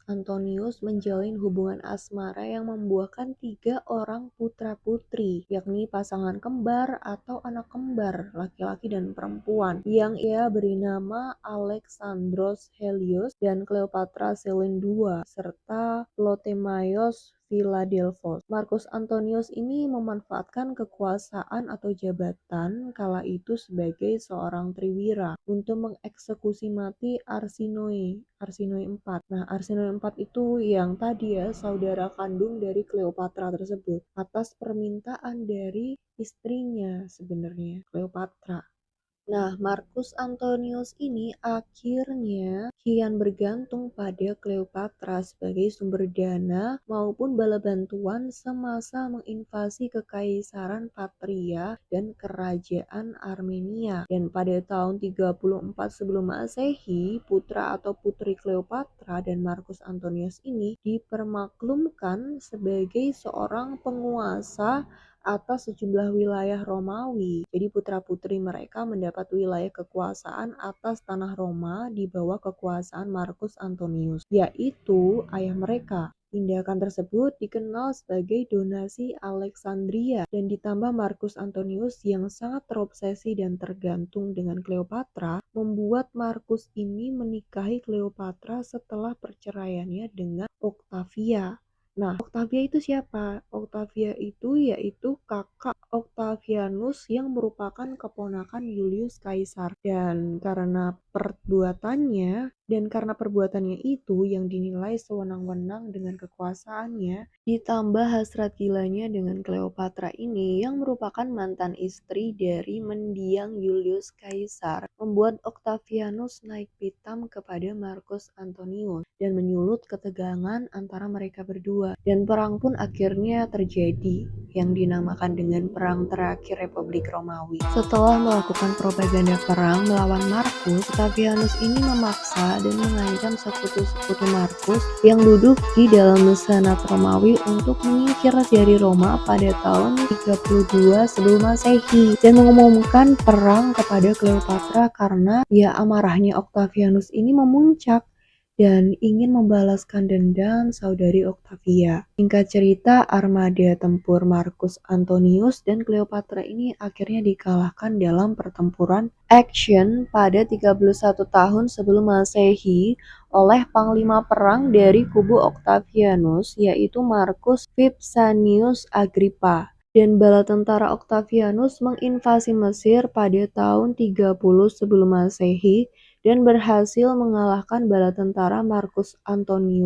Antonius menjalin hubungan asmara yang membuahkan 3 orang putra-putri, yakni pasangan kembar atau anak kembar, laki-laki dan perempuan, yang ia beri nama Alexandros Helios dan Cleopatra Selene II, serta Ptolemaios Philadelphos. Marcus Antonius ini memanfaatkan kekuasaan atau jabatan kala itu sebagai seorang triwira untuk mengeksekusi mati Arsinoe IV. Nah, Arsinoe IV itu yang tadi ya saudara kandung dari Cleopatra tersebut atas permintaan dari istrinya sebenarnya, Cleopatra. Nah, Marcus Antonius ini akhirnya kian bergantung pada Cleopatra sebagai sumber dana maupun bala bantuan semasa menginvasi Kekaisaran Patria dan Kerajaan Armenia. Dan pada tahun 34 sebelum Masehi, putra atau putri Cleopatra dan Marcus Antonius ini dipermaklumkan sebagai seorang penguasa atas sejumlah wilayah Romawi. Jadi putra-putri mereka mendapat wilayah kekuasaan atas tanah Roma di bawah kekuasaan Marcus Antonius, yaitu ayah mereka. Tindakan tersebut dikenal sebagai donasi Alexandria dan ditambah Marcus Antonius yang sangat terobsesi dan tergantung dengan Cleopatra, membuat Marcus ini menikahi Cleopatra setelah perceraiannya dengan Octavia. Nah, Octavia itu siapa? Octavia itu yaitu kakak Octavianus yang merupakan keponakan Julius Caesar. Dan karena perbuatannya itu yang dinilai sewenang-wenang dengan kekuasaannya, ditambah hasrat gilanya dengan Cleopatra ini yang merupakan mantan istri dari mendiang Julius Caesar, membuat Octavianus naik pitam kepada Marcus Antonius dan menyulut ketegangan antara mereka berdua. Dan perang pun akhirnya terjadi yang dinamakan dengan Perang Terakhir Republik Romawi. Setelah melakukan propaganda perang melawan Marcus, Octavianus ini memaksa dan mengancam sekutu-sekutu Marcus yang duduk di dalam senat Romawi untuk menyingkir dari Roma pada tahun 32 sebelum Masehi dan mengumumkan perang kepada Cleopatra karena amarahnya Octavianus ini memuncak dan ingin membalaskan dendam saudari Octavia. Singkat cerita, armada tempur Marcus Antonius dan Cleopatra ini akhirnya dikalahkan dalam pertempuran Actium pada 31 tahun sebelum Masehi oleh panglima perang dari kubu Octavianus, yaitu Marcus Vipsanius Agrippa. Dan bala tentara Octavianus menginvasi Mesir pada tahun 30 sebelum Masehi dan berhasil mengalahkan bala tentara Marcus Antonius.